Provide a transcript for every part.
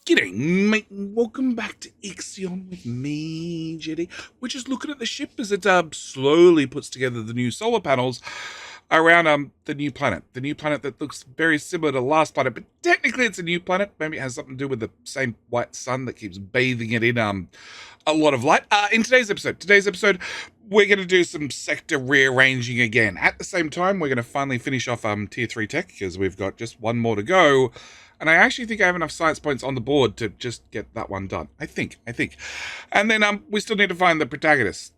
G'day, mate, and welcome back to Ixion with me, Jetty. We're just looking at the ship as it slowly puts together the new solar panels around the new planet. The new planet that looks very similar to the last planet, but technically it's a new planet. Maybe it has something to do with the same white sun that keeps bathing it in a lot of light. In today's episode, we're going to do some sector rearranging again. At the same time, we're going to finally finish off tier 3 tech, because we've got just one more to go. And I actually think I have enough science points on the board to just get that one done. I think. And then we still need to find the protagonist.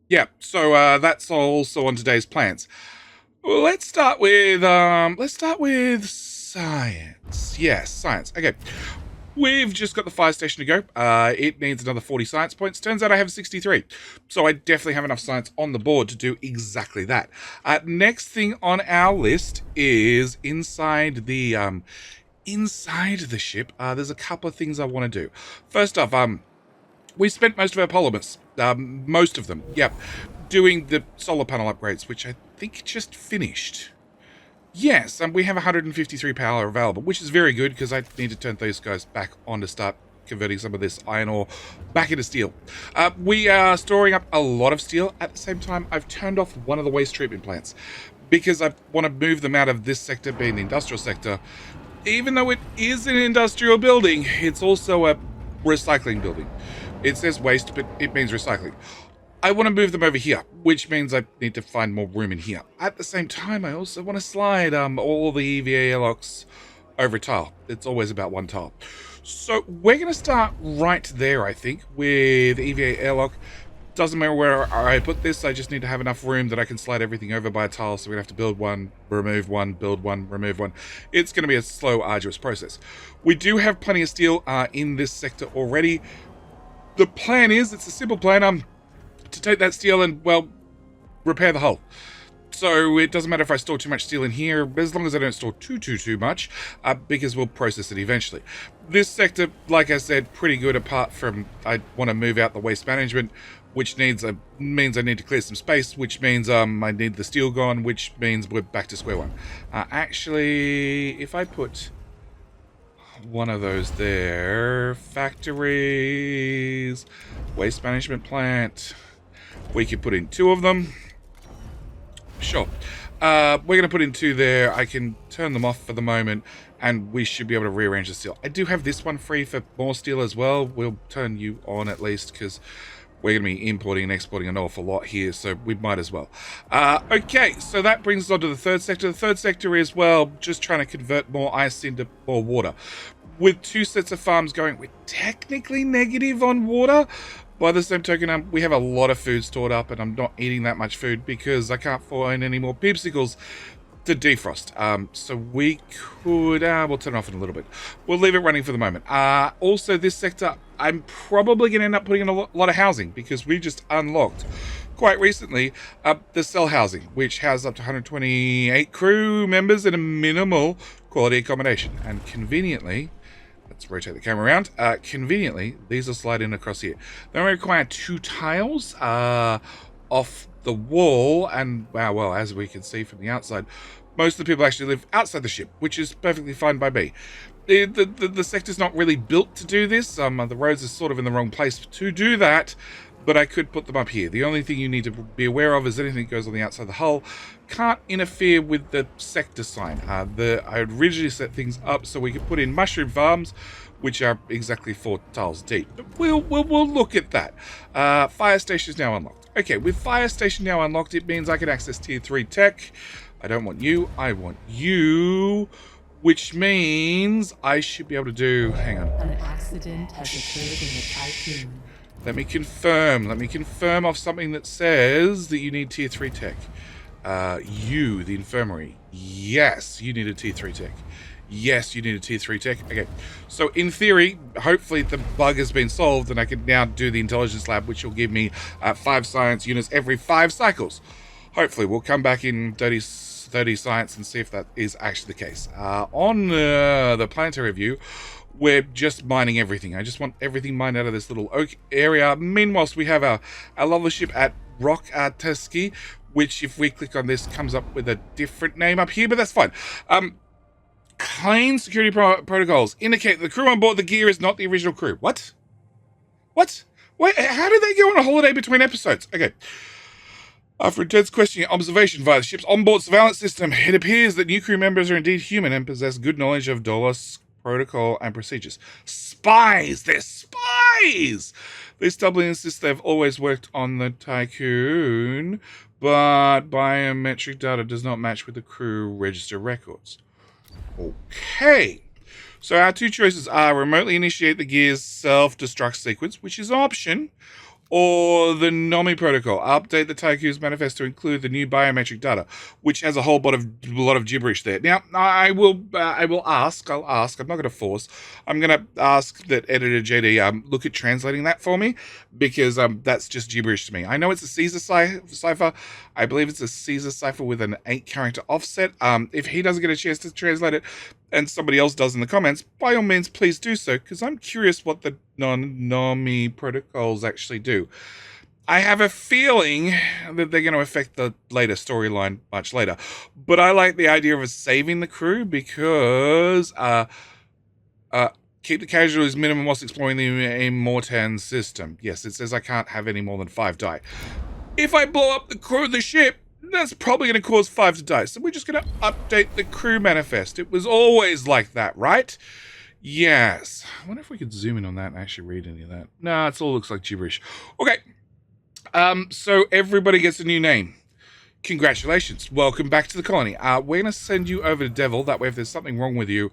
Yeah, so that's also on today's plans. Well, let's start with science. Yes, science. Okay. We've just got the fire station to go. It needs another 40 science points. Turns out I have 63. So I definitely have enough science on the board to do exactly that. Next thing on our list is inside the ship. There's a couple of things I want to do. First off, we spent most of our polymers, most of them, yep, doing the solar panel upgrades, which I think just finished. Yes, we have 153 power available, which is very good because I need to turn those guys back on to start converting some of this iron ore back into steel. We are storing up a lot of steel. At the same time, I've turned off one of the waste treatment plants because I want to move them out of this sector, being the industrial sector. Even though it is an industrial building, it's also a recycling building. It says waste, but it means recycling. I want to move them over here, which means I need to find more room in here. At the same time, I also want to slide all the EVA airlocks over a tile. It's always about one tile. So we're going to start right there, I think, with EVA airlock. Doesn't matter where I put this, I just need to have enough room that I can slide everything over by a tile, so we're going to have to build one, remove one, build one, remove one. It's going to be a slow, arduous process. We do have plenty of steel in this sector already. The plan is, it's a simple plan, to take that steel and, well, repair the hull. So it doesn't matter if I store too much steel in here, as long as I don't store too much, because we'll process it eventually. This sector, like I said, pretty good, apart from I want to move out the waste management, which means I need to clear some space, which means I need the steel gone, which means we're back to square one. Actually, if I put one of those there, factories, waste management plant, we could put in two of them. Sure. We're going to put in two there. I can turn them off for the moment, and we should be able to rearrange the steel. I do have this one free for more steel as well. We'll turn you on at least, because we're going to be importing and exporting an awful lot here, so we might as well. Okay, so that brings us on to the third sector. The third sector is, well, just trying to convert more ice into more water. With two sets of farms going, we're technically negative on water. By the same token, we have a lot of food stored up, and I'm not eating that much food because I can't find any more peepsicles to defrost. So we could, we'll turn it off in a little bit. We'll leave it running for the moment. Also, this sector, I'm probably going to end up putting in a lot of housing, because we just unlocked quite recently the cell housing, which has up to 128 crew members and a minimal quality accommodation. And conveniently, let's rotate the camera around. Conveniently, these will slide in across here. They only require two tiles off the wall, and well, as we can see from the outside, most of the people actually live outside the ship, which is perfectly fine by me. The sector's not really built to do this. The roads are sort of in the wrong place to do that, but I could put them up here. The only thing you need to be aware of is anything that goes on the outside of the hull can't interfere with the sector sign. I originally set things up so we could put in mushroom farms, which are exactly 4 tiles deep. But we'll look at that. Fire station is now unlocked. Okay, with fire station now unlocked, it means I can access tier 3 tech. I don't want you, I want you, which means I should be able to do, hang on. An accident has occurred in the Tiqqun. Let me confirm off something that says that you need tier 3 tech. You, the infirmary. Yes, you need a tier 3 tech. Yes, you need a tier 3 tech. Okay, so in theory, hopefully the bug has been solved and I can now do the intelligence lab, which will give me 5 science units every 5 cycles. Hopefully we'll come back in 30 science and see if that is actually the case. On the planetary view, we're just mining everything. I just want everything mined out of this little oak area. Meanwhile, we have our lovely ship at Rock Tuski, which, if we click on this, comes up with a different name up here, but that's fine. Clean security protocols indicate that the crew on board the gear is not the original crew. What? What? Wait, how did they go on a holiday between episodes? Okay. After intense questioning and observation via the ship's onboard surveillance system, it appears that new crew members are indeed human and possess good knowledge of Dolos protocol and procedures. Spies! They're spies! They stubbornly insist they've always worked on the Tiqqun, but biometric data does not match with the crew register records. Okay. So our two choices are remotely initiate the gear's self-destruct sequence, which is an option, or the NOMI protocol, update the Tiqqun's manifest to include the new biometric data, which has a whole lot of gibberish there. Now, I'll ask, I'm not going to force, I'm going to ask that editor JD look at translating that for me, because that's just gibberish to me. I know it's a Caesar cipher. I believe it's a Caesar cipher with an 8-character offset. If he doesn't get a chance to translate it, and somebody else does in the comments, by all means, please do so, because I'm curious what the non-NOMI protocols actually do. I have a feeling that they're going to affect the later storyline much later, but I like the idea of us saving the crew because keep the casualties minimum whilst exploring the Immortan system. Yes, it says I can't have any more than 5 die. If I blow up the crew of the ship, that's probably going to cause 5 to die. So we're just going to update the crew manifest. It was always like that, right? Yes. I wonder if we could zoom in on that and actually read any of that. No, it all looks like gibberish. Okay. So everybody gets a new name. Congratulations. Welcome back to the colony. We're going to send you over to Devil. That way, if there's something wrong with you,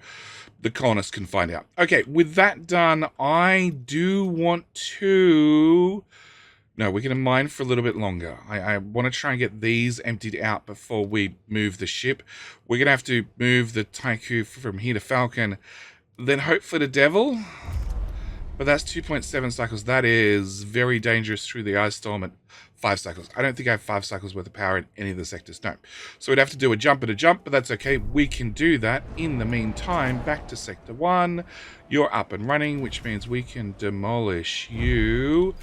the colonist can find out. Okay. With that done, I do want to... No, we're going to mine for a little bit longer. I want to try and get these emptied out before we move the ship. We're going to have to move the Tiqqun from here to Falcon, then hopefully to Devil. But that's 2.7 cycles. That is very dangerous through the ice storm at 5 cycles. I don't think I have 5 cycles worth of power in any of the sectors. No. So we'd have to do a jump and a jump, but that's okay. We can do that. In the meantime, back to Sector 1. You're up and running, which means we can demolish you.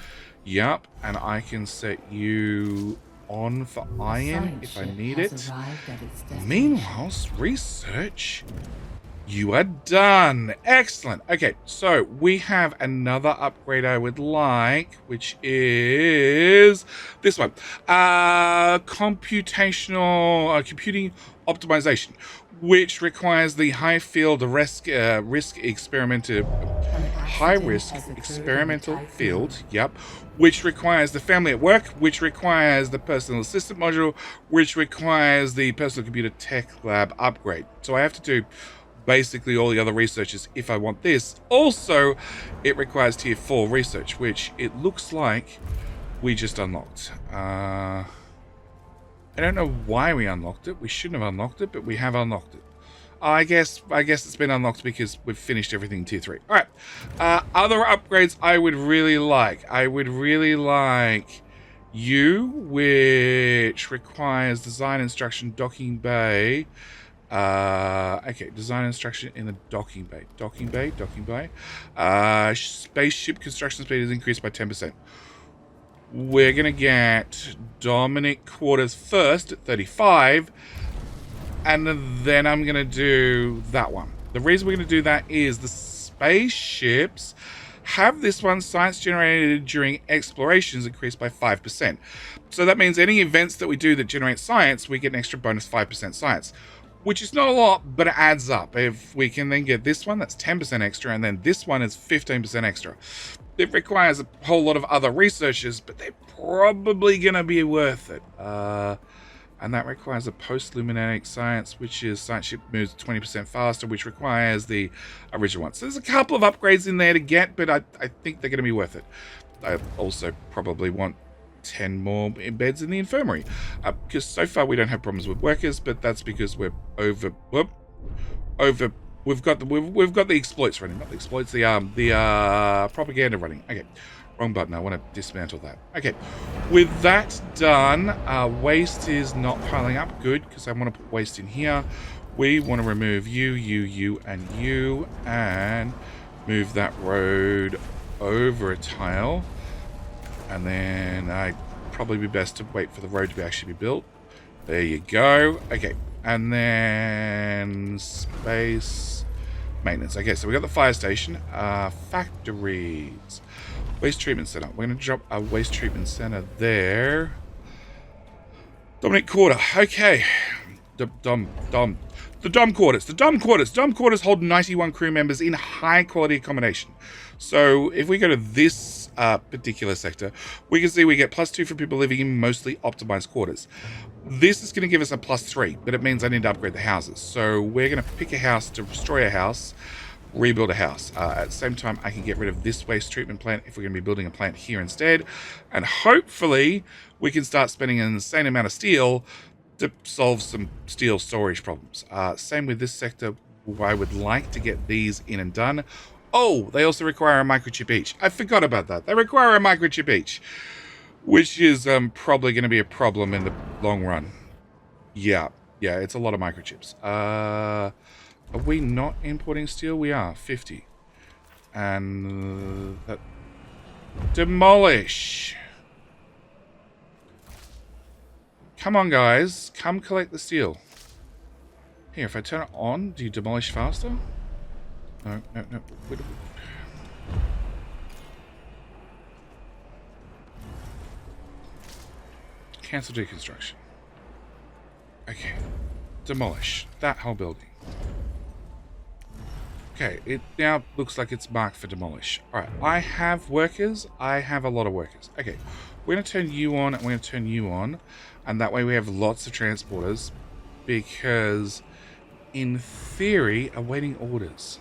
Yup, and I can set you on for iron if I need it. Meanwhile, research, you are done. Excellent. Okay, so we have another upgrade I would like, which is this one. Computational computing optimization, which requires the high-risk experimental field, which requires the family at work, which requires the personal assistant module, which requires the personal computer tech lab upgrade. So I have to do basically all the other researches if I want this. Also, it requires tier 4 research, which it looks like we just unlocked. I don't know why we unlocked it. We shouldn't have unlocked it, but we have unlocked it. I guess it's been unlocked because we've finished everything in tier 3. All right. Other upgrades I would really like. I would really like you, which requires design instruction, docking bay. Okay, design instruction in the docking bay. Docking bay. Spaceship construction speed is increased by 10%. We're going to get Dominic quarters first at 35. And then I'm going to do that one. The reason we're going to do that is the spaceships have this one science generated during explorations increased by 5%. So that means any events that we do that generate science, we get an extra bonus 5% science, which is not a lot, but it adds up. If we can then get this one, that's 10% extra, and then this one is 15% extra. It requires a whole lot of other researchers, but they're probably going to be worth it. And that requires a post-luminatic science, which is science ship moves 20% faster, which requires the original one. So there's a couple of upgrades in there to get, but I think they're going to be worth it. I also probably want 10 more beds in the infirmary, because so far we don't have problems with workers, but that's because we're over. We've got the exploits running, not the exploits, the propaganda running. Okay. Wrong button. I want to dismantle that. Okay. With that done, waste is not piling up. Good, because I want to put waste in here. We want to remove you, and you, and move that road over a tile. And then I'd probably be best to wait for the road to actually be built. There you go. Okay. And then base. Maintenance. Okay, so we got the fire station. Factories. Waste treatment center. We're going to drop a waste treatment center there. Dominant quarter. Okay. The Dom quarters. The Dom quarters. Dom quarters hold 91 crew members in high quality accommodation. So if we go to this particular sector, we can see we get +2 for people living in mostly optimized quarters. This is going to give us a +3, but it means I need to upgrade the houses. So we're going to pick a house to destroy a house, rebuild a house. At the same time, I can get rid of this waste treatment plant if we're going to be building a plant here instead. And hopefully we can start spending an insane amount of steel to solve some steel storage problems. Same with this sector. I would like to get these in and done. Oh, they also require a microchip each. I forgot about that. They require a microchip each, which is probably going to be a problem in the long run. Yeah, it's a lot of microchips. Are we not importing steel? We are, 50. And that... Demolish! Come on, guys. Come collect the steel. Here, if I turn it on, do you demolish faster? No. Wait. Cancel deconstruction. Okay. Demolish that whole building. Okay, it now looks like it's marked for demolish. Alright, I have workers. I have a lot of workers. Okay, we're going to turn you on and we're going to turn you on. And that way we have lots of transporters. Because, in theory, awaiting orders.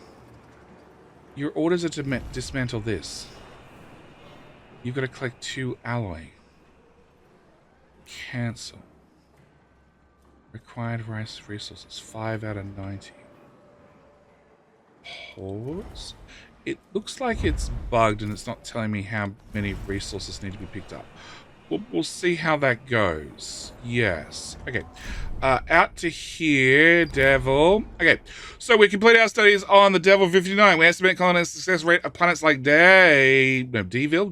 Your orders are to dismantle this. You've got to collect 2 alloy. Cancel. Required rice resources, 5 out of 90. Pause. It looks like it's bugged and it's not telling me how many resources need to be picked up. We'll see how that goes. Yes. Okay. Out to here, Devil. Okay. So we complete our studies on the Devil 59. We estimate colonist success rate of planets like Devil 59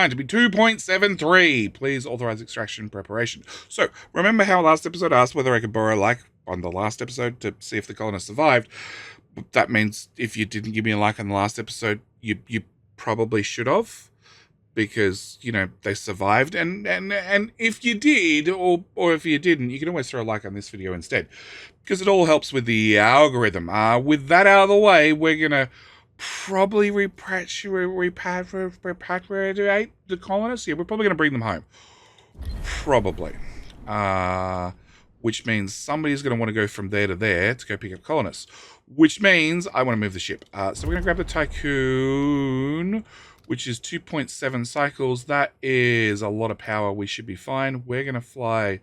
to be 2.73. Please authorize extraction preparation. So remember how last episode asked whether I could borrow a like on the last episode to see if the colonist survived. That means if you didn't give me a like on the last episode, you probably should have. Because, you know, they survived. And if you did, or if you didn't, you can always throw a like on this video instead. Because it all helps with the algorithm. With that out of the way, we're going to probably repatriate the colonists. Yeah, we're probably going to bring them home. Probably. Which means somebody's going to want to go from there to there to go pick up colonists. Which means I want to move the ship. So we're going to grab the Tiqqun, which is 2.7 cycles. That is a lot of power. We should be fine. We're going to fly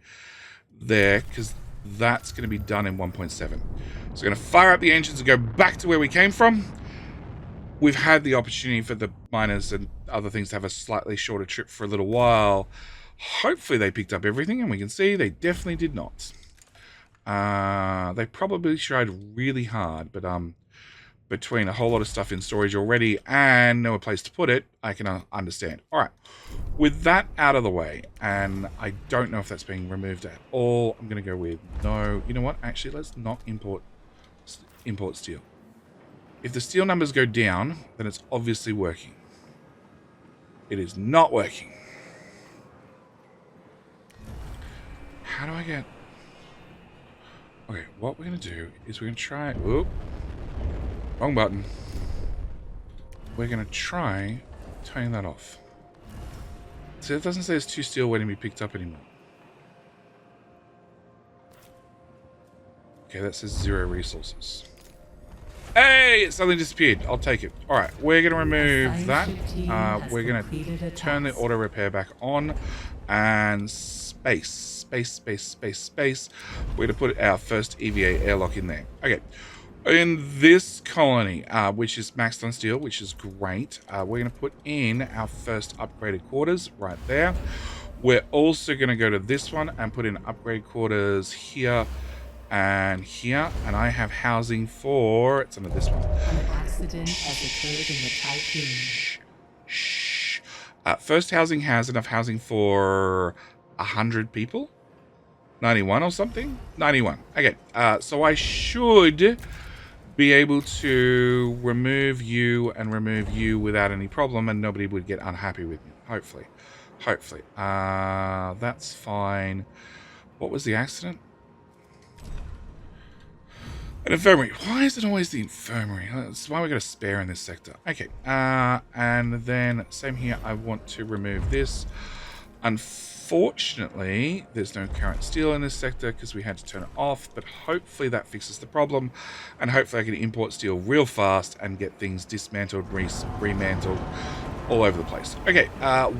there because that's going to be done in 1.7. So we're going to fire up the engines and go back to where we came from. We've had the opportunity for the miners and other things to have a slightly shorter trip for a little while. Hopefully they picked up everything, and we can see they definitely did not. They probably tried really hard, but between a whole lot of stuff in storage already and no place to put it, I can understand. All right, with that out of the way, and I don't know if that's being removed at all, I'm going to go with no. You know what? Actually, let's not import steel. If the steel numbers go down, then it's obviously working. It is not working. How do I get... Okay, what we're going to do is we're going to try... Whoop. Wrong button. We're going to try turning that off. So it doesn't say there's 2 steel waiting to be picked up anymore. Okay, that says 0 resources. Hey, it suddenly disappeared. I'll take it. All right, we're going to remove that. We're going to turn the auto repair back on. And space. We're going to put our first EVA airlock in there. Okay. In this colony, which is maxed on steel, which is great, we're going to put in our first upgraded quarters right there. We're also going to go to this one and put in upgraded quarters here and here. And I have housing for... It's under this one. An accident has occurred in the Tiqqun. Shh. First housing has enough housing for 100 people. 91 or something? 91. Okay, so I should be able to remove you and remove you without any problem, and nobody would get unhappy with me. Hopefully. Hopefully. That's fine. What was the accident? An infirmary. Why is it always the infirmary? That's why we got a spare in this sector. Okay. And then same here. I want to remove this. Unfortunately, there's no current steel in this sector because we had to turn it off, but hopefully that fixes the problem, and hopefully I can import steel real fast and get things dismantled, remantled all over the place. Okay,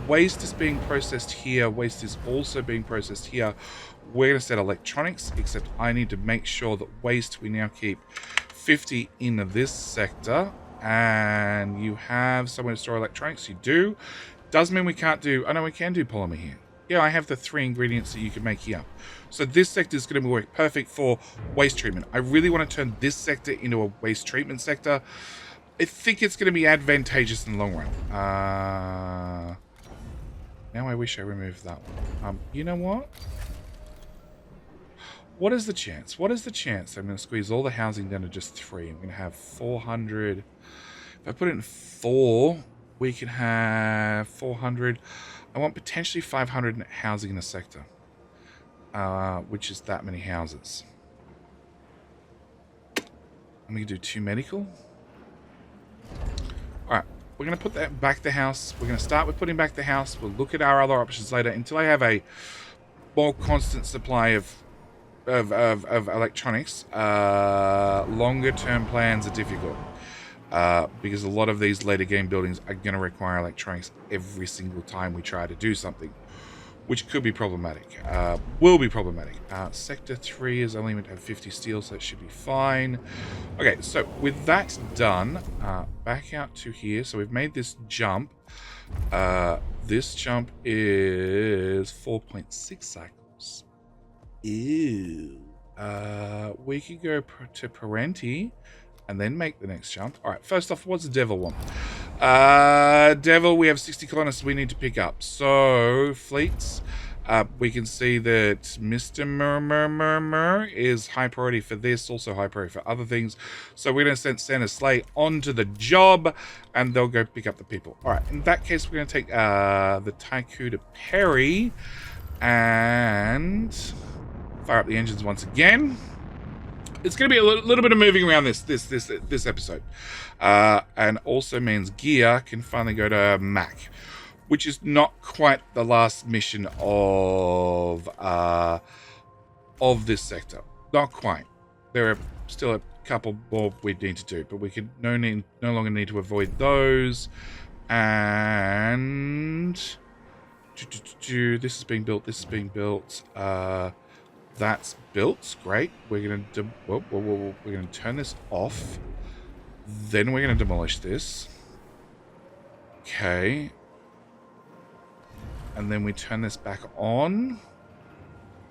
waste is being processed here. Waste is also being processed here. We're going to set electronics, except I need to make sure that waste, we now keep 50 in this sector, and you have somewhere to store electronics. You do. Doesn't mean we can't do... Oh, no, we can do polymer here. Yeah, I have the 3 ingredients that you can make here. So this sector is going to work perfect for waste treatment. I really want to turn this sector into a waste treatment sector. I think it's going to be advantageous in the long run. Now I wish I removed that one. You know what? What is the chance? What is the chance I'm going to squeeze all the housing down to just 3? I'm going to have 400. If I put it in 4... we can have 400. I want potentially 500 housing in a sector, which is that many houses. I'm going to do 2 medical. All right, we're going to put that back the house. We're going to start with putting back the house. We'll look at our other options later until I have a more constant supply of electronics. Longer term plans are difficult. Because a lot of these later game buildings are going to require electronics every single time we try to do something, which could be problematic. Will be problematic. Sector 3 is only meant to have 50 steel, so it should be fine. Okay, so with that done, back out to here. So we've made this jump. This jump is 4.6 cycles. Ew. We could go to Parenti and then make the next jump. All right, first off, what's the devil want? Devil, we have 60 colonists we need to pick up. So, fleets, we can see that Mr. Murmur is high priority for this, also high priority for other things. So we're going to send a sleigh onto the job, and they'll go pick up the people. All right, in that case, we're going to take the Tiqqun to Perry and fire up the engines once again. It's going to be a little bit of moving around this episode. And also means gear can finally go to Mac, which is not quite the last mission of this sector. Not quite. There are still a couple more we need to do, but we can no longer need to avoid those. And this is being built. This is being built. That's built. Great. We're gonna turn this off. Then we're gonna demolish this. Okay. And then we turn this back on.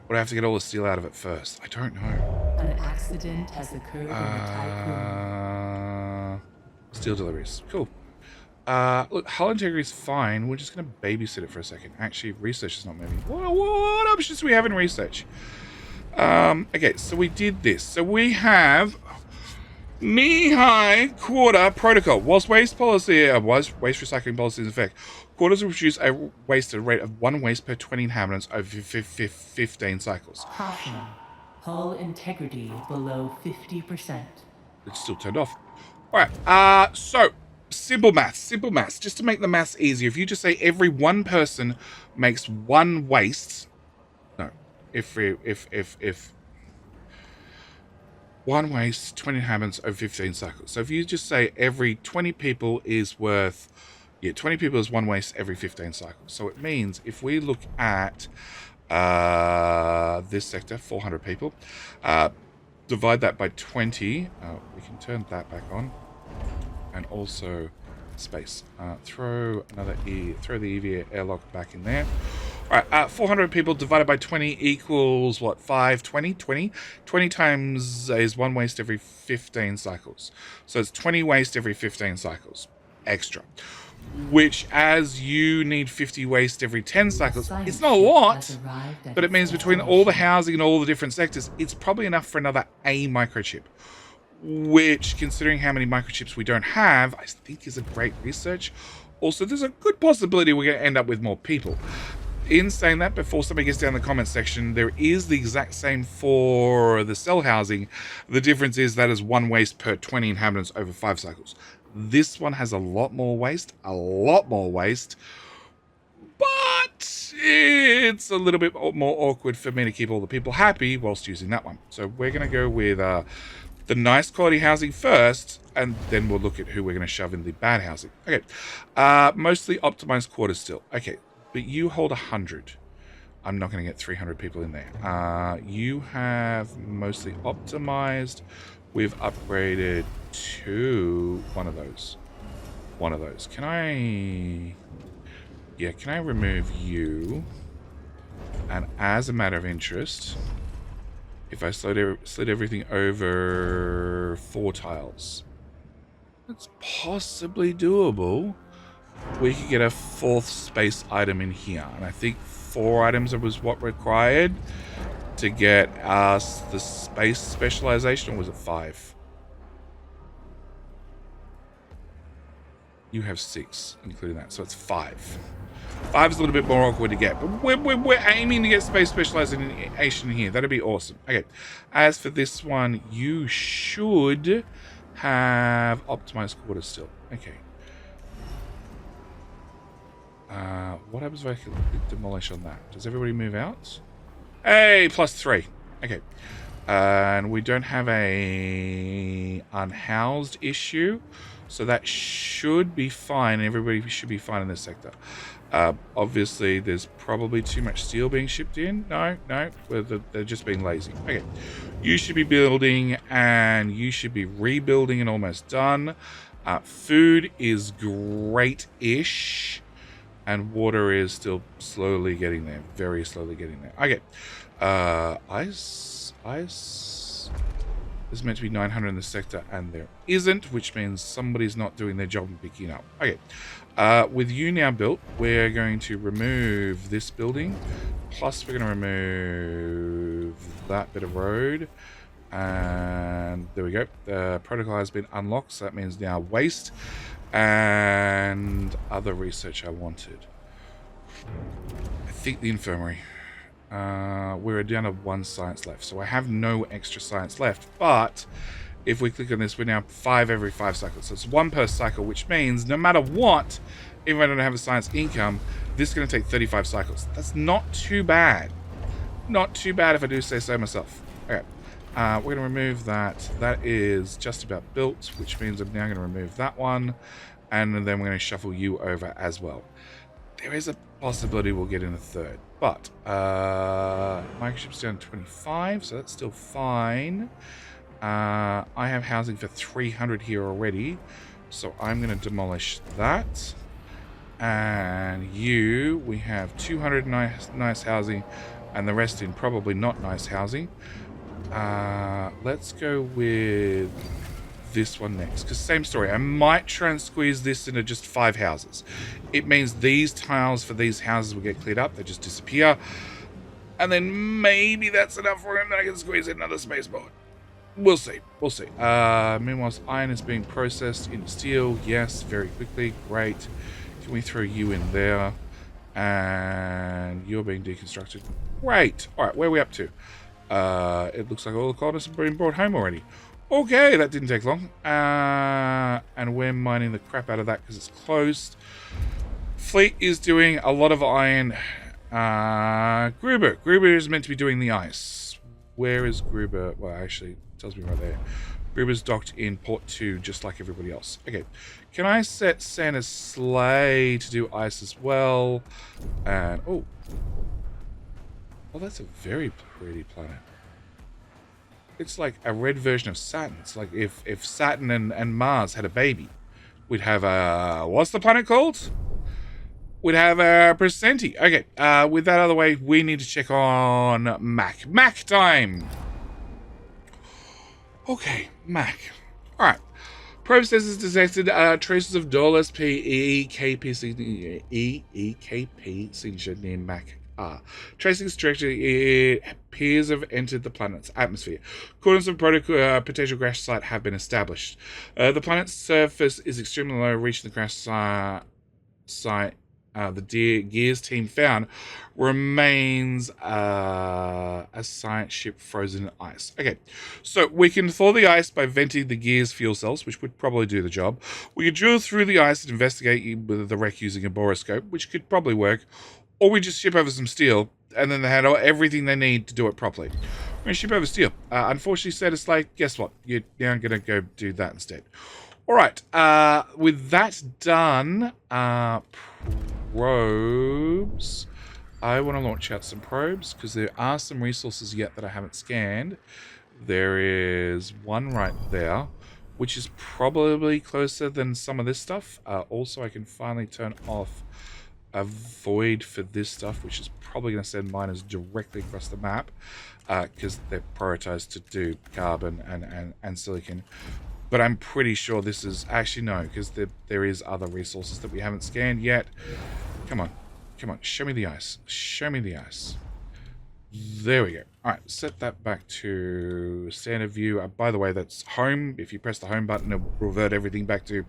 But I have to get all the steel out of it first. I don't know. An accident has occurred in the Tiqqun. Steel deliveries. Cool. Look, hull integrity is fine. We're just going to babysit it for a second. Actually, research is not moving. What options do we have in research? Okay, so we did this. So we have knee-high quarter protocol. Whilst waste policy, waste recycling policy is in effect, quarters will produce a waste at a rate of 1 waste per 20 inhabitants over 15 cycles. Caution. Hull integrity below 50%. It's still turned off. All right, so simple maths. Just to make the maths easier, if you just say every one person makes 1 waste, no, if 1 waste, 20 inhabitants over 15 cycles. So if you just say every 20 people is worth, 20 people is 1 waste every 15 cycles. So it means if we look at this sector, 400 people, divide that by 20, we can turn that back on, and also space. Throw the EV airlock back in there. All right, 400 people divided by 20 equals what? 20 times is 1 waste every 15 cycles. So it's 20 waste every 15 cycles. Extra. which, as you need 50 waste every 10 cycles, Science it's not a ship lot, has arrived at but it its means between all the destination. housing and all the different sectors, it's probably enough for another A microchip, which, considering how many microchips we don't have, I think is a great research. Also, there's a good possibility we're going to end up with more people. In saying that, before somebody gets down in the comments section, there is the exact same for the cell housing. The difference is that is 1 waste per 20 inhabitants over 5 cycles. This one has a lot more waste, but it's a little bit more awkward for me to keep all the people happy whilst using that one. So we're going to go with the nice quality housing first, and then we'll look at who we're going to shove in the bad housing. Okay, mostly optimized quarters still. Okay, but you hold 100. I'm not going to get 300 people in there. You have mostly optimized. We've upgraded to one of those. Can I... Yeah, can I remove you? And as a matter of interest, if I slid everything over 4 tiles, that's possibly doable. We could get a 4th space item in here. And I think 4 items was what required to get us the space specialization, or was it 5? You have 6, including that, so it's 5. 5 is a little bit more awkward to get, but we're aiming to get space specialization here. That'd be awesome. Okay, as for this one, you should have optimized quarters still. Okay. What happens if I can demolish on that? Does everybody move out? Hey, +3. Okay. And we don't have a unhoused issue, so that should be fine. Everybody should be fine in this sector. Obviously, there's probably too much steel being shipped in. No, they're just being lazy. Okay, you should be building, and you should be rebuilding and almost done. Food is great-ish, and water is still slowly getting there, very slowly getting there. Okay, ice. There's meant to be 900 in the sector, and there isn't, which means somebody's not doing their job and picking up. Okay, with you now built, we're going to remove this building, plus we're going to remove that bit of road, and there we go. The protocol has been unlocked, so that means now waste and other research I wanted. I think the infirmary. We're down to 1 science left, so I have no extra science left, but if we click on this, we're now 5 every 5 cycles, so it's 1 per cycle, which means no matter what, even if I don't have a science income, this is going to take 35 cycles. That's not too bad. Not too bad if I do say so myself. Okay, we're going to remove that. That is just about built, which means I'm now going to remove that one, and then we're going to shuffle you over as well. There is a possibility we'll get in a 3rd, but microchip's down to 25, so that's still fine. I have housing for 300 here already, so I'm going to demolish that. And you, we have 200 nice housing, and the rest in probably not nice housing. Let's go with this one next, because same story. I might try and squeeze this into just 5 houses. It means these tiles for these houses will get cleared up, they just disappear, and then maybe that's enough room that I can squeeze in another spaceport. We'll see. Meanwhile, iron is being processed into steel. Yes, very quickly. Great. Can we throw you in there? And you're being deconstructed. Great. All right, where are we up to? It looks like all the colonists have been brought home already. Okay, that didn't take long. And we're mining the crap out of that because it's closed. Fleet is doing a lot of iron. Gruber is meant to be doing the ice. Where is Gruber? Well, actually, it tells me right there. Gruber's docked in port 2, just like everybody else. Okay, can I set Santa's sleigh to do ice as well? And oh, that's a very pretty planet. It's like a red version of Saturn. It's like if Saturn and Mars had a baby, we'd have a... What's the planet called? We'd have a Presenti. Okay, with that out of the way, we need to check on Mac. Mac time! Okay, Mac. Alright. Probe sensors detected traces of Dolus EKP signature near Mac R. Tracing its trajectory, it appears to have entered the planet's atmosphere. Coordinates of Protagoras site have been established. The planet's surface is extremely low, reaching the crash site. The Gears team found remains a science ship frozen in ice. Okay, so we can thaw the ice by venting the Gears fuel cells, which would probably do the job. We could drill through the ice and investigate with the wreck using a borescope, which could probably work. Or we just ship over some steel, and then they had everything they need to do it properly. We're going to ship over steel. Unfortunately, Status like, guess what? You're now going to go do that instead. All right, with that done, probes. I want to launch out some probes because there are some resources yet that I haven't scanned. There is one right there, which is probably closer than some of this stuff. Also, I can finally turn off a void for this stuff, which is probably going to send miners directly across the map because they're prioritized to do carbon and silicon. But I'm pretty sure this is... Actually, no, because there is other resources that we haven't scanned yet. Come on. Come on. Show me the ice. Show me the ice. There we go. All right. Set that back to standard view. By the way, that's home. If you press the home button, it will revert everything back to...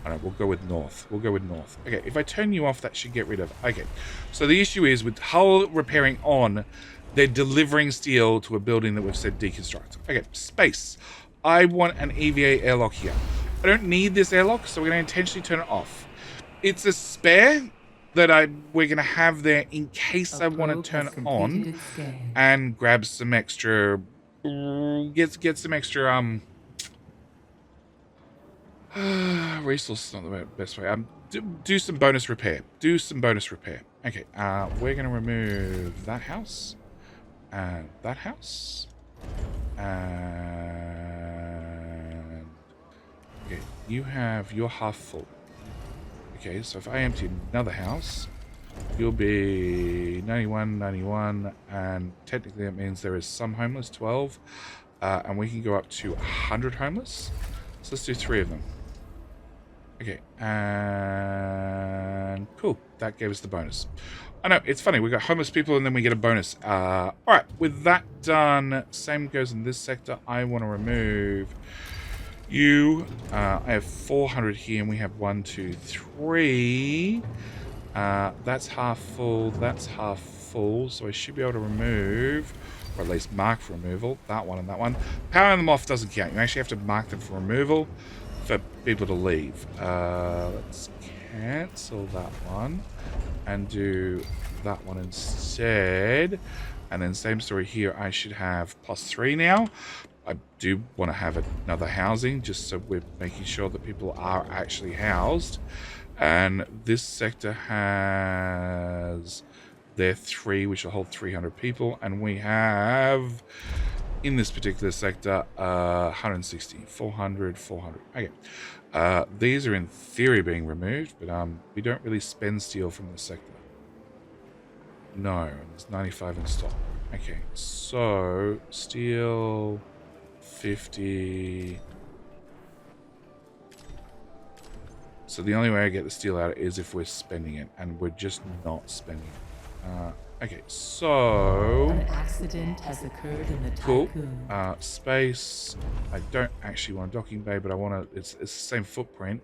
All right, we'll go with north. We'll go with north. Okay, if I turn you off, that should get rid of... Okay. So the issue is with hull repairing on, they're delivering steel to a building that we've said deconstruct. Okay, space. I want an EVA airlock here. I don't need this airlock, so we're going to intentionally turn it off. It's a spare that we're going to have there in case I want to turn it on and grab some extra... Get some extra... resources not the best way. Do some bonus repair. Do some bonus repair. Okay, we're going to remove that house. And that house. And... Okay, you have... You're half full. Okay, so if I empty another house, you'll be 91, 91, and technically that means there is some homeless, 12, and we can go up to 100 homeless. So let's do 3 of them. Okay, and cool. That gave us the bonus. I know, it's funny. We got homeless people and then we get a bonus. All right, with that done, same goes in this sector. I want to remove you. I have 400 here and we have 1, 2, 3. That's half full. That's half full. So I should be able to remove, or at least mark for removal, that one and that one. Powering them off doesn't count. You actually have to mark them for removal for people to leave. Let's cancel that one and do that one instead. And then same story here. I should have +3 now. I do want to have another housing just so we're making sure that people are actually housed. And this sector has their 3, which will hold 300 people. And we have, in this particular sector, 160, 400, 400. Okay. These are in theory being removed, but we don't really spend steel from this sector. No, there's 95 in stock. Okay, so steel 50. So the only way I get the steel out is if we're spending it, and we're just not spending it. Okay, so an accident has occurred in the cool. Tiqqun. Space. I don't actually want a docking bay, but I want to. It's the same footprint.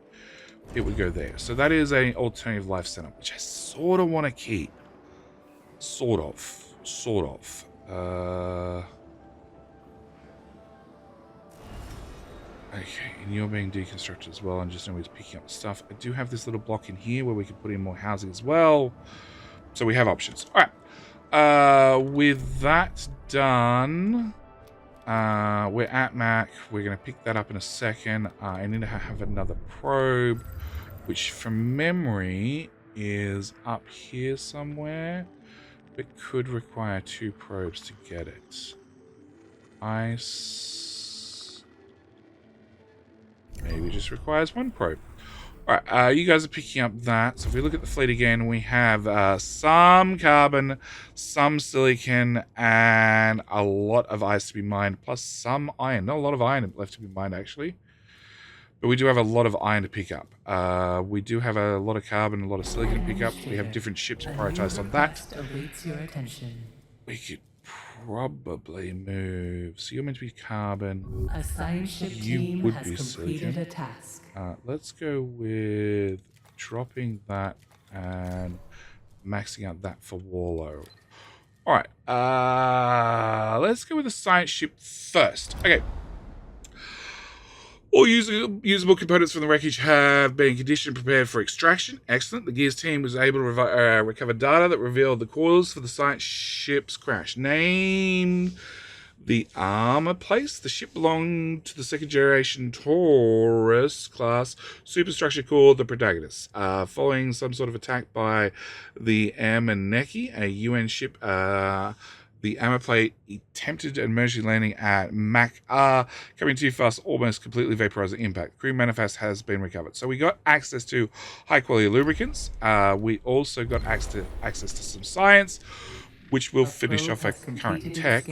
It would go there. So that is an alternative life center, which I sort of want to keep. Sort of. Okay, and you're being deconstructed as well, and just always picking up stuff. I do have this little block in here where we can put in more housing as well. So we have options. All right. With that done, we're at Mac. We're going to pick that up in a second. I need to have another probe, which from memory is up here somewhere. It could require 2 probes to get it. Ice. Maybe just requires 1 probe. Alright, you guys are picking up that. So if we look at the fleet again, we have some carbon, some silicon, and a lot of ice to be mined, plus some iron. Not a lot of iron left to be mined, actually. But we do have a lot of iron to pick up. We do have a lot of carbon, a lot of silicon to pick up. We have different ships prioritized on that. Awaits your attention. We could probably move. So you're meant to be carbon. A science ship You team would has be completed silicon. a task. Let's go with dropping that and maxing out that for Warlow. All right. Let's go with the science ship first. Okay. All usable components from the wreckage have been conditioned and prepared for extraction. Excellent. The Gears team was able to recover data that revealed the cause for the science ship's crash. Name the armor place. The ship belonged to the second generation Taurus class superstructure called the Protagoras. Following some sort of attack by the Amaneki, a UN ship, the armor plate attempted an emergency landing at Mach R, coming too fast, almost completely vaporizing impact. Crew manifest has been recovered. So we got access to high quality lubricants. We also got access to some science, which will finish off our current tech.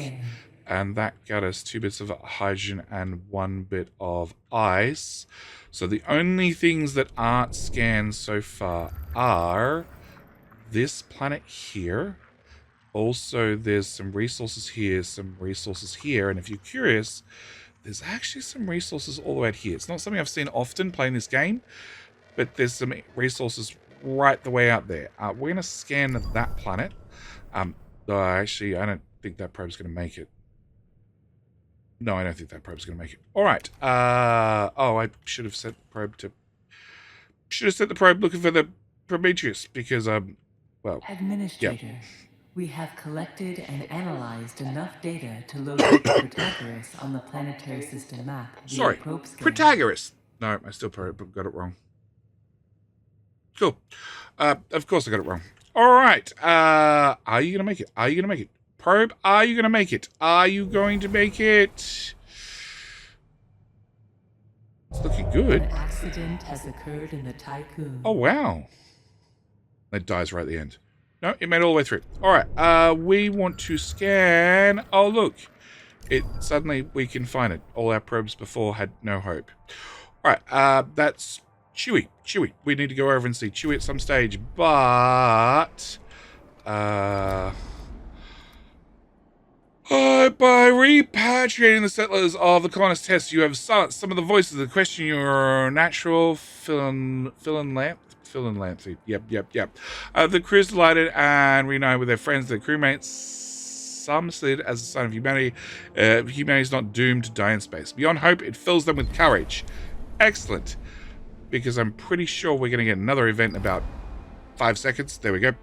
And that got us 2 bits of hydrogen and 1 bit of ice. So the only things that aren't scanned so far are this planet here. Also, there's some resources here, some resources here. And if you're curious, there's actually some resources all the way out here. It's not something I've seen often playing this game, but there's some resources right the way out there. We're going to scan that planet. Actually, I don't think that probe's going to make it. No, I don't think that probe's going to make it. All right. I should have set the probe to... Should have set the probe looking for the Prometheus because, well... Administrator. Yeah. We have collected and analyzed enough data to locate Protagoras on the planetary system map. Sorry, Protagoras. No, I still got it wrong. Cool. Of course I got it wrong. All right. Are you going to make it? Are you going to make it? Probe, are you going to make it? Are you going to make it? It's looking good. An accident has occurred in the Tiqqun. Oh, wow. It dies right at the end. No, it made it all the way through. All right. We want to scan. Oh, look. Suddenly we can find it. All our probes before had no hope. All right. That's Chewie. Chewie. We need to go over and see Chewie at some stage. But... by repatriating the settlers of the Colonist test, you have silenced some of the voices that question your natural philanthropy. Yep. The crew's delighted and reunited with their friends, their crewmates. Some see it as a sign of humanity. Humanity is not doomed to die in space. Beyond hope, it fills them with courage. Excellent. Because I'm pretty sure we're going to get another event in about 5 seconds. There we go.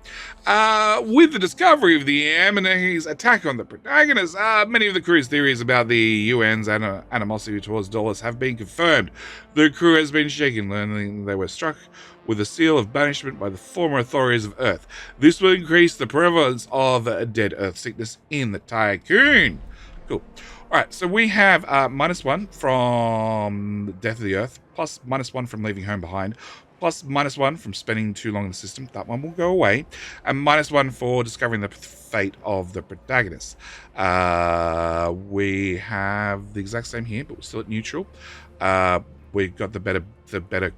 With the discovery of the Amaneki's attack on the Protagonist, many of the crew's theories about the UN's animosity towards Dolus have been confirmed. The crew has been shaken, learning they were struck with a seal of banishment by the former authorities of Earth. This will increase the prevalence of dead Earth sickness in the Tiqqun. Cool. Alright, so we have -1 from Death of the Earth, plus -1 from leaving home behind, plus -1 from spending too long in the system. That one will go away. And -1 for discovering the fate of the protagonist. We have the exact same here, but we're still at neutral. We've got the better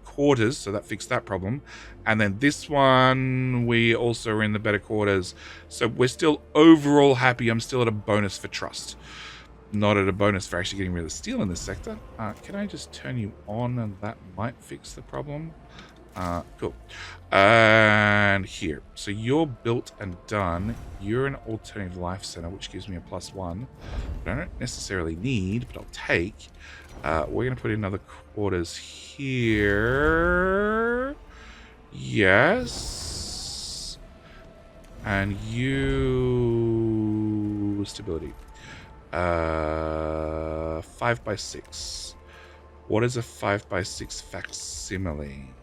quarters, so that fixed that problem. And then this one, we also are in the better quarters. So we're still overall happy. I'm still at a bonus for trust. Not at a bonus for actually getting rid of steel in this sector. Can I just turn you on and that might fix the problem? Cool. And here. So you're built and done. You're an alternative life center, which gives me a +1. But I don't necessarily need, but I'll take. We're going to put in another quarters here. Yes. And you... stability. 5x6. What is a 5x6 facsimile?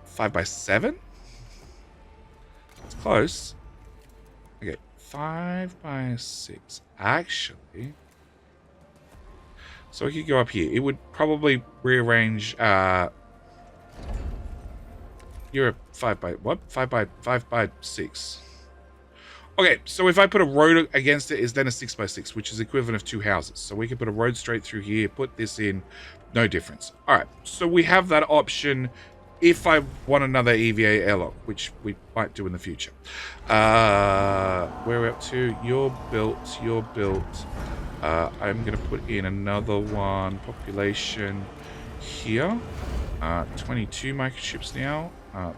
5x7? It's close. Okay, 5x6. Actually, so we could go up here. It would probably rearrange. You're a 5x6. Okay, so if I put a road against it, is then a 6x6, which is equivalent of 2 houses. So we can put a road straight through here, put this in, no difference. All right, so we have that option if I want another EVA airlock, which we might do in the future. Where are we up to? You're built, you're built. I'm going to put in another one, population here. 22 microchips now.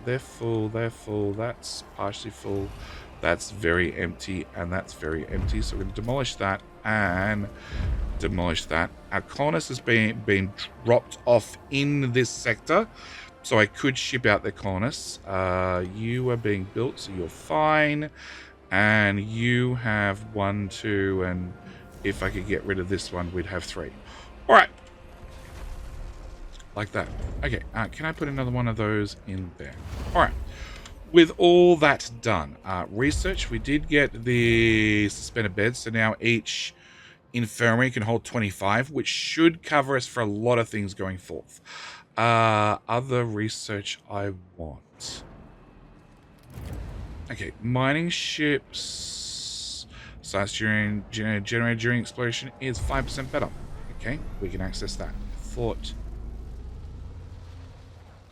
They're full, that's partially full. That's very empty, and that's very empty. So we're going to demolish that and demolish that. Our colonist has been dropped off in this sector, so I could ship out the colonists. You are being built, so you're fine. And you have 1, 2, and if I could get rid of this one, we'd have 3. All right. Like that. Okay, can I put another one of those in there? All right. With all that done, research, we did get the suspended beds, so now each infirmary can hold 25, which should cover us for a lot of things going forth. Other research I want. Okay, mining ships. Science generated during exploration is 5% better. Okay, we can access that. Thought.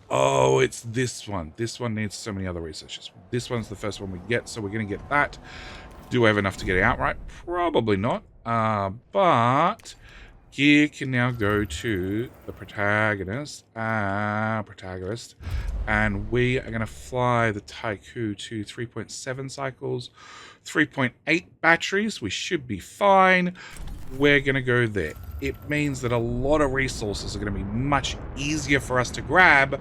Oh, it's this one. This one needs so many other researchers. This one's the first one we get, so we're going to get that. Do I have enough to get it outright? Probably not. But gear can now go to the protagonist. Protagonist. And we are going to fly the Tiqqun to 3.7 cycles. 3.8 batteries. We should be fine. We're going to go there. It means that a lot of resources are going to be much easier for us to grab,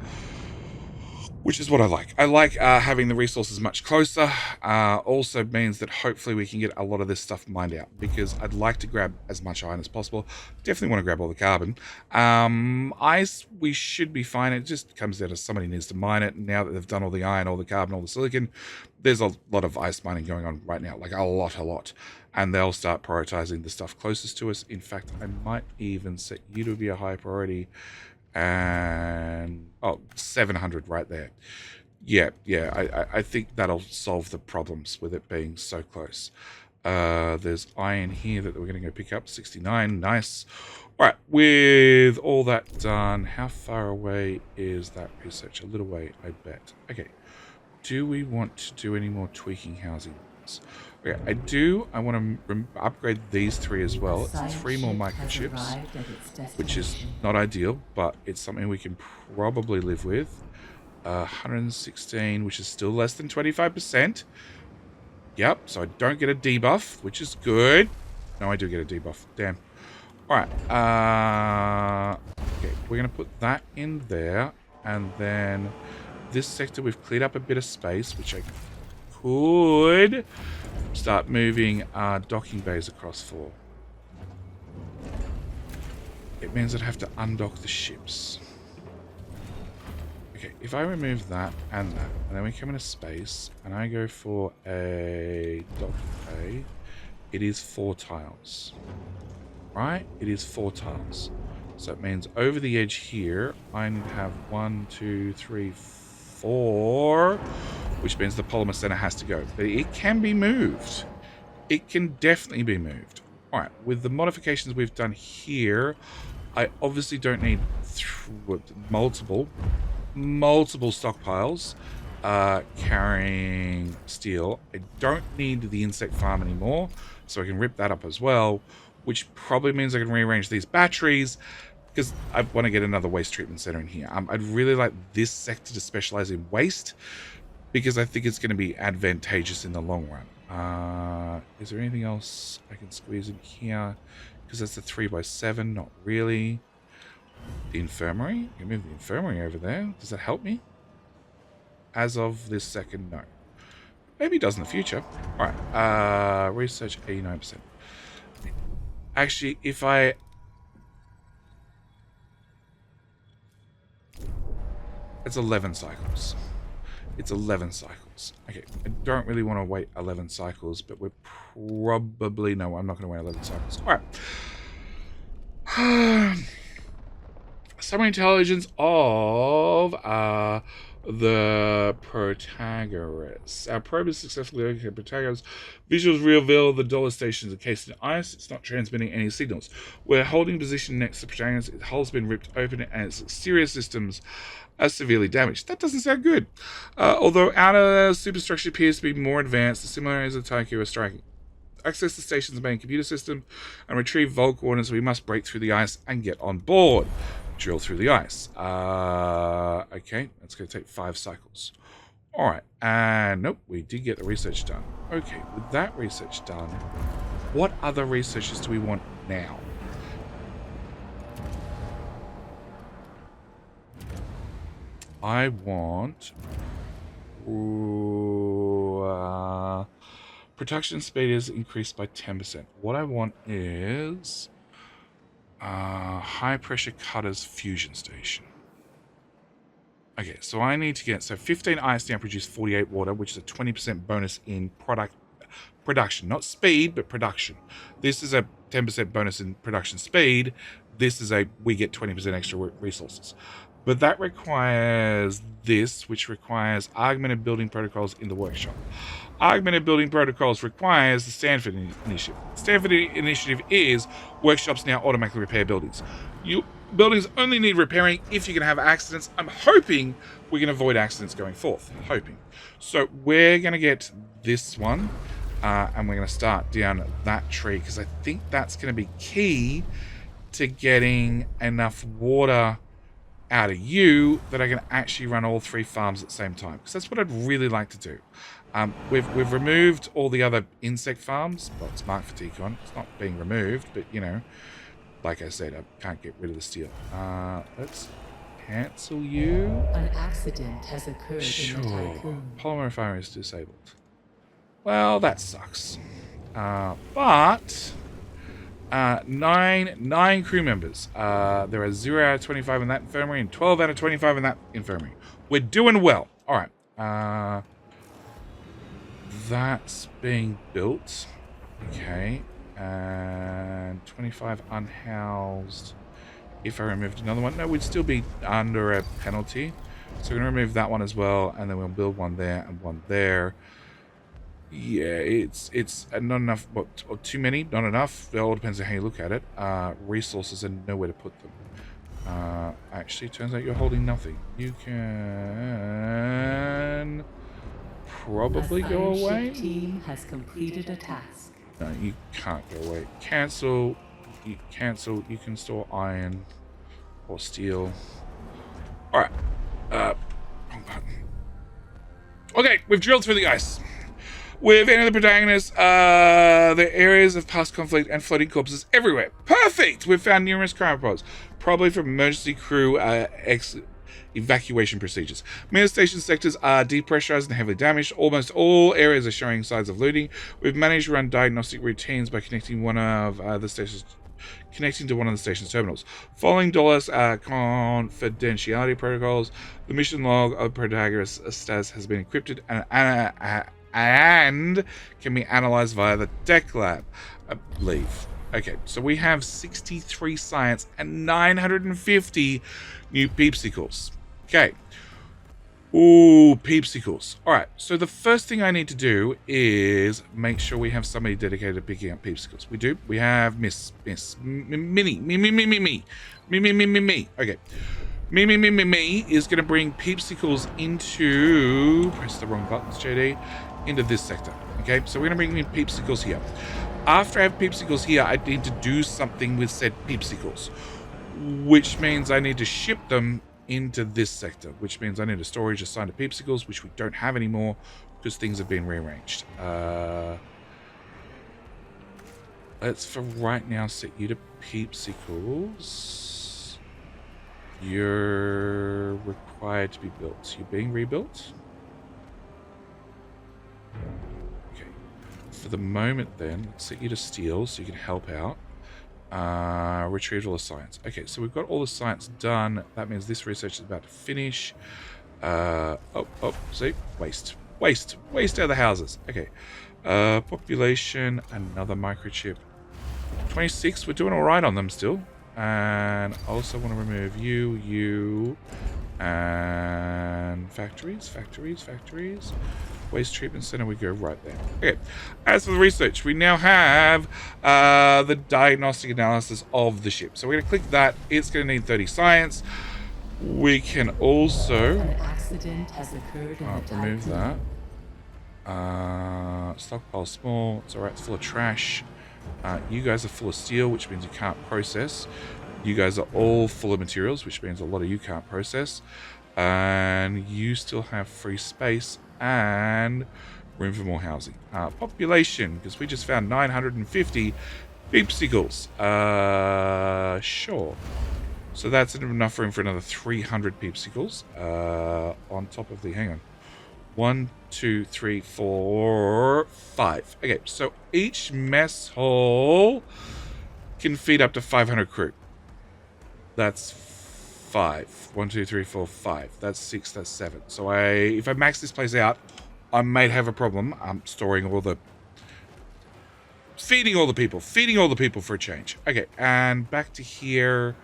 which is what I like. I like having the resources much closer. Also means that hopefully we can get a lot of this stuff mined out, because I'd like to grab as much iron as possible. Definitely want to grab all the carbon. Ice, we should be fine. It just comes down to somebody needs to mine it. Now that they've done all the iron, all the carbon, all the silicon, there's a lot of ice mining going on right now, like a lot. And they'll start prioritizing the stuff closest to us. In fact, I might even set you to be a high priority. And 700 right there. Yeah, I think that'll solve the problems with it being so close. There's iron here that we're going to go pick up. 69, nice. All right, with all that done, how far away is that research? A little way, I bet. Okay, do we want to do any more tweaking housing? Okay, I do. I want to upgrade these 3 as well. It's 3 more microchips, which is not ideal, but it's something we can probably live with. 116, which is still less than 25%. Yep, so I don't get a debuff, which is good. No, I do get a debuff. Damn. All right. Okay, we're going to put that in there. And then this sector, we've cleared up a bit of space, which I could start moving docking bays across for. It means I'd have to undock the ships. Okay, if I remove that and that, and then we come into space, and I go for a docking bay, it is 4 tiles. Right? It is 4 tiles. So it means over the edge here, I need to have 1, 2, 3, 4, which means the polymer center has to go. But it can be moved. It can definitely be moved. All right, with the modifications we've done here, I obviously don't need multiple stockpiles carrying steel. I don't need the insect farm anymore, so I can rip that up as well, which probably means I can rearrange these batteries, because I want to get another waste treatment center in here. I'd really like this sector to specialize in waste, because I think it's going to be advantageous in the long run. Is there anything else I can squeeze in here? Because that's a 3x7, not really. The infirmary? I can move the infirmary over there. Does that help me? As of this second, no. Maybe it does in the future. All right. Research 89%. Actually, if I... It's 11 cycles. It's 11 cycles. Okay, I don't really want to wait 11 cycles, but we're probably... No, I'm not going to wait 11 cycles. All right. Summary intelligence of... the Protagoras. Our probe is successfully located Protagoras. Visuals reveal the dollar station is encased in ice. It's not transmitting any signals. We're holding position next to Protagoras. Its hull's been ripped open and its exterior systems are severely damaged. That doesn't sound good. Although outer superstructure appears to be more advanced, the similarities of Tokyo are striking. Access the station's main computer system and retrieve Vol coordinates. We must break through the ice and get on board. Drill through the ice. Okay, that's going to take 5 cycles. All right, and nope, we did get the research done. Okay, with that research done, what other researches do we want now? I want production speed is increased by 10%. What I want is high pressure cutters fusion station. Okay, so I need to get 15 ice now produce 48 water, which is a 20% bonus in production, not speed, but production. This is a 10% bonus in production speed. This is we get 20% extra resources. But that requires this, which requires augmented building protocols in the workshop. Augmented building protocols requires the Stanford Initiative. Stanford Initiative is workshops now automatically repair buildings. Buildings only need repairing if you're going to have accidents. I'm hoping we can avoid accidents going forth. Hoping. So we're going to get this one, and we're going to start down that tree, because I think that's going to be key to getting enough water out of you that I can actually run all 3 farms at the same time, because that's what I'd really like to do. We've removed all the other insect farms. Well, it's marked for Tiqqun. It's not being removed, but you know, like I said, I can't get rid of the steel. Let's cancel you. An accident has occurred in the Tiqqun. Polymer refinery is disabled. Well, that sucks. But 9 crew members. There are 0 out of 25 in that infirmary and 12 out of 25 in that infirmary. We're doing well. All right. That's being built. Okay. And 25 unhoused. If I removed another one, no, we'd still be under a penalty. So we're going to remove that one as well, and then we'll build one there and one there. Yeah, it's not enough. What, or too many? Not enough. It all depends on how you look at it. Resources and nowhere to put them. Actually, turns out you're holding nothing. You can probably go away. The team has completed a task. No, you can't go away. Cancel. You cancel. You can store iron or steel. All right. Wrong button. Okay, we've drilled through the ice. We've entered the protagonist. There are areas of past conflict and floating corpses everywhere. Perfect! We've found numerous crime reports, probably from emergency crew evacuation procedures. Many of the station sectors are depressurized and heavily damaged. Almost all areas are showing signs of looting. We've managed to run diagnostic routines by connecting to one of the station's terminals. Following Dolores confidentiality protocols, the mission log of Protagoras status has been encrypted and can be analyzed via the deck lab, I believe. Okay, so we have 63 science and 950 new peepsicles. Okay. Ooh, peepsicles. Alright, so the first thing I need to do is make sure we have somebody dedicated to picking up peepsicles. We do. We have me. Okay. Me is going to bring peepsicles into... Press the wrong buttons, JD. Into this sector. Okay, so we're going to bring in peepsicles here. After I have peepsicles here, I need to do something with said peepsicles, which means I need to ship them into this sector, which means I need a storage assigned to peepsicles, which we don't have anymore because things have been rearranged. Let's for right now set you to peepsicles. You're required to be built. You're being rebuilt. Okay. For the moment then, let's set you to steel so you can help out. Retrieval of science. Okay, so we've got all the science done. That means this research is about to finish. See? Waste out of the houses. Okay. Population, another microchip. 26, we're doing all right on them still. And I also want to remove you, And factories. Waste treatment center, we go right there. Okay. As for the research, we now have the diagnostic analysis of the ship. So we're going to click that. It's going to need 30 science. We can also... An accident has occurred in the remove Tiqqun. that. Stockpile small. It's alright, it's full of trash. You guys are full of steel, which means you can't process. You guys are all full of materials, which means a lot of you can't process. And you still have free space and room for more housing. Population, because we just found 950 peepsicles. Sure. So that's enough room for another 300 peepsicles. On top of the... Hang on. 1, 2, 3, 4, 5. Okay, so each mess hall can feed up to 500 crew. That's 5. 1, 2, 3, 4, 5. That's 6. That's 7. So if I max this place out, I might have a problem. I'm feeding all the people for a change. Okay, and back to here.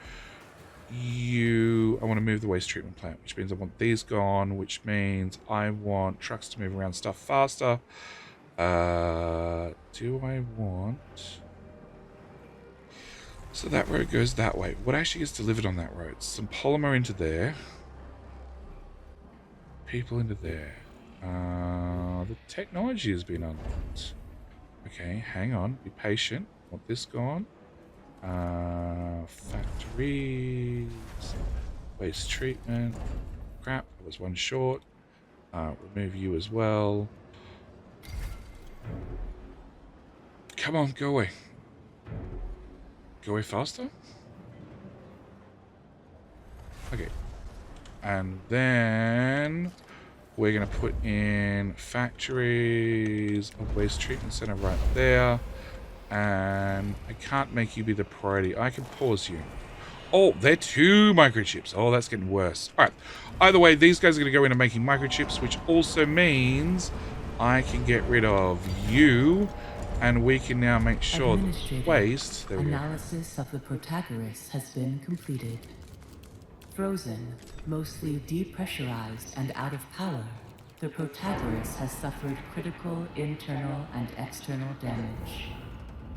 I want to move the waste treatment plant, which means I want these gone, which means I want trucks to move around stuff faster. Do I want... So that road goes that way. What actually gets delivered on that road? Some polymer into there. People into there. The technology has been unlocked. Okay, hang on. Be patient. Want this gone. Factories. Waste treatment. Crap, there was one short. Remove you as well. Come on, go away. Go away faster? Okay. And then we're going to put in factories, a waste treatment center right there. And I can't make you be the priority. I can pause you. Oh, they're 2 microchips. Oh, that's getting worse. All right. Either way, these guys are going to go into making microchips, which also means I can get rid of you. And we can now make sure that waste... There we go. Analysis of the Protagoras has been completed. Frozen, mostly depressurized and out of power, the Protagoras has suffered critical internal and external damage.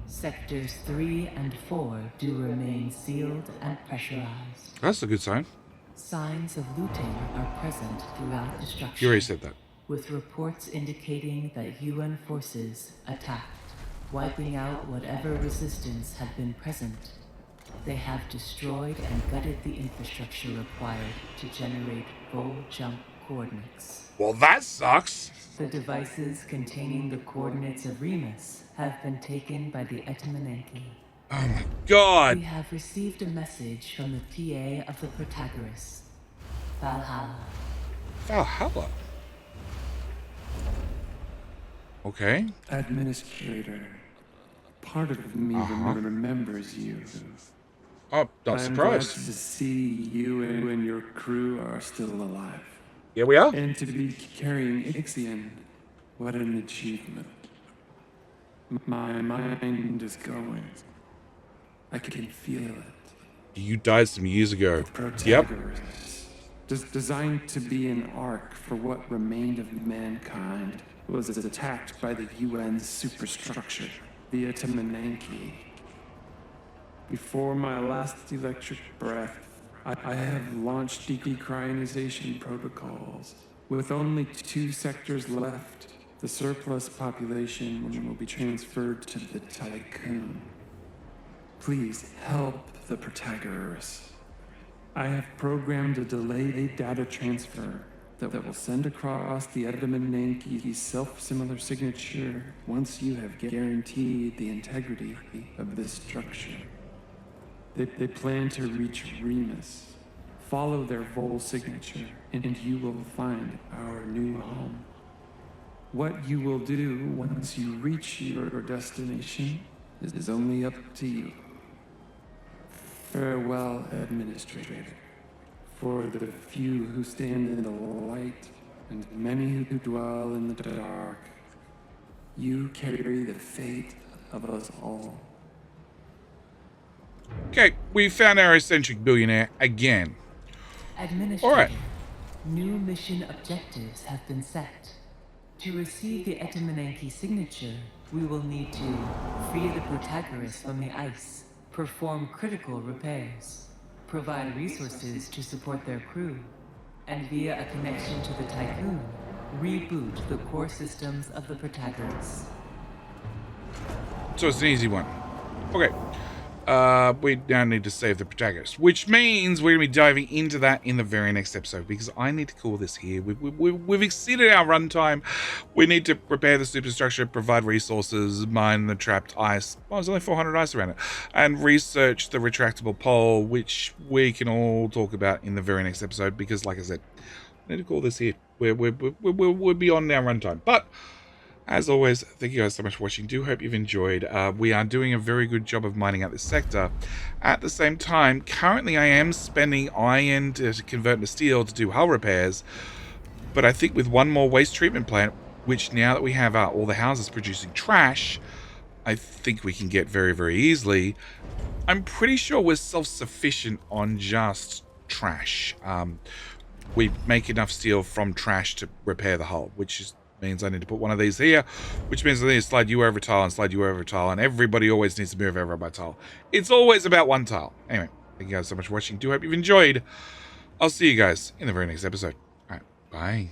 Sectors 3 and 4 do remain sealed and pressurized. That's a good sign. Signs of looting are present throughout destruction. You already said that. With reports indicating that UN forces attacked, wiping out whatever resistance had been present. They have destroyed and gutted the infrastructure required to generate full jump coordinates. Well, that sucks. The devices containing the coordinates of Remus have been taken by the Ep9. Oh my god. We have received a message from the PA of the Protagoras, Valhalla. Valhalla? Okay. Administrator, part of me remembers you. Oh, not I'm glad surprised. to see you and your crew are still alive. Yeah, we are. And to be carrying Ixion, what an achievement. My mind is going. I can feel it. You died some years ago. Yep. Protagoras, designed to be an ark for what remained of mankind, was attacked by the UN's superstructure, the Ep9. Before my last electric breath, I have launched decryonization protocols. With only 2 sectors left, the surplus population will be transferred to the Tiqqun. Please help the Protagoras. I have programmed a delayed data transfer that will send across the Ep9's self-similar signature once you have guaranteed the integrity of this structure. They plan to reach Remus. Follow their Vol signature, and you will find our new home. What you will do once you reach your destination is only up to you. Farewell, Administrator. For the few who stand in the light, and many who dwell in the dark, you carry the fate of us all. Okay, we found our eccentric billionaire again. Administrator, new mission objectives have been set. To receive the Ep9 signature, we will need to free the Protagoras from the ice, perform critical repairs, provide resources to support their crew, and via a connection to the Tiqqun, reboot the core systems of the Protagoras. So it's an easy one. Okay. We now need to save the protagonist, which means we're going to be diving into that in the very next episode, because I need to call this here. We've exceeded our runtime. We need to prepare the superstructure, provide resources, mine the trapped ice. Well, there's only 400 ice around it. And research the retractable pole, which we can all talk about in the very next episode, because, like I said, I need to call this here. We're beyond our runtime. But as always, thank you guys so much for watching. Do hope you've enjoyed. We are doing a very good job of mining out this sector. At the same time, currently I am spending iron to convert to steel to do hull repairs. But I think with one more waste treatment plant, which now that we have all the houses producing trash, I think we can get very, very easily. I'm pretty sure we're self-sufficient on just trash. We make enough steel from trash to repair the hull, which means I need to put one of these here, which means I need to slide you over a tile and slide you over a tile, and everybody always needs to move over by tile. It's always about one tile. Anyway, thank you guys so much for watching. Do hope you've enjoyed. I'll see you guys in the very next episode. All right, bye.